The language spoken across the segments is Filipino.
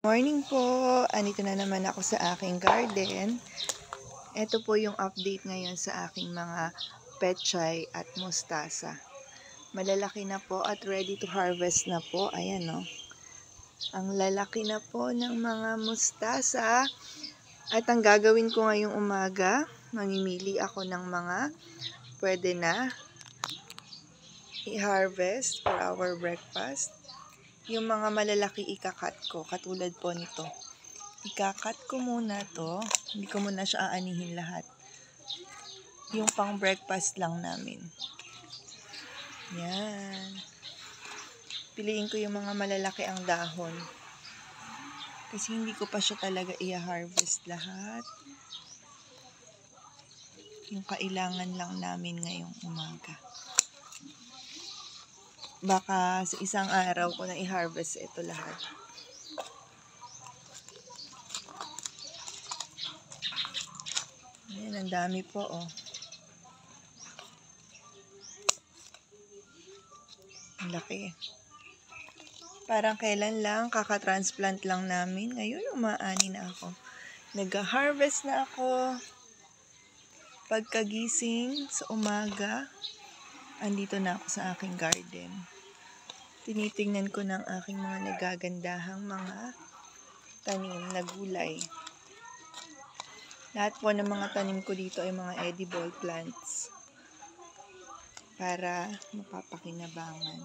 Morning po! Andito na naman ako sa aking garden. Ito po yung update ngayon sa aking mga pechay at mustasa. Malalaki na po at ready to harvest na po. Ayan o. Ang lalaki na po ng mga mustasa. At ang gagawin ko ngayong umaga, mamimili ako ng mga pwede na i-harvest for our breakfast. Yung mga malalaki ikakat ko, katulad po nito. Ikakat ko muna to. Hindi ko muna siya aanihin lahat. Yung pang breakfast lang namin. Yan. Piliin ko yung mga malalaki ang dahon. Kasi hindi ko pa siya talaga i-harvest lahat. Yung kailangan lang namin ngayong umaga. Baka sa isang araw ko na i-harvest ito lahat. Ayan, ang dami po oh. Ang laki. Parang kailan lang, kaka-transplant lang namin. Ngayon, umaani na ako. Nag-harvest na ako. Pagkagising sa umaga, andito na ako sa aking garden. Tinitingnan ko ng aking mga nagagandahang mga tanim na gulay. Lahat po ng mga tanim ko dito ay mga edible plants para mapapakinabangan.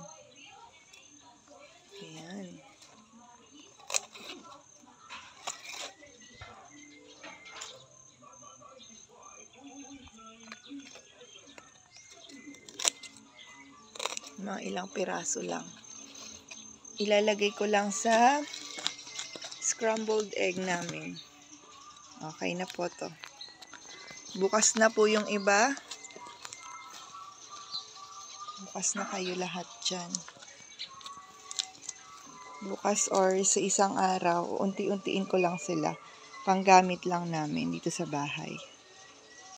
Ayan. Mga ilang piraso lang. Ilalagay ko lang sa scrambled egg namin. Okay na po to. Bukas na po yung iba. Bukas na kayo lahat dyan. Bukas or sa isang araw, unti-untiin ko lang sila. Panggamit lang namin dito sa bahay.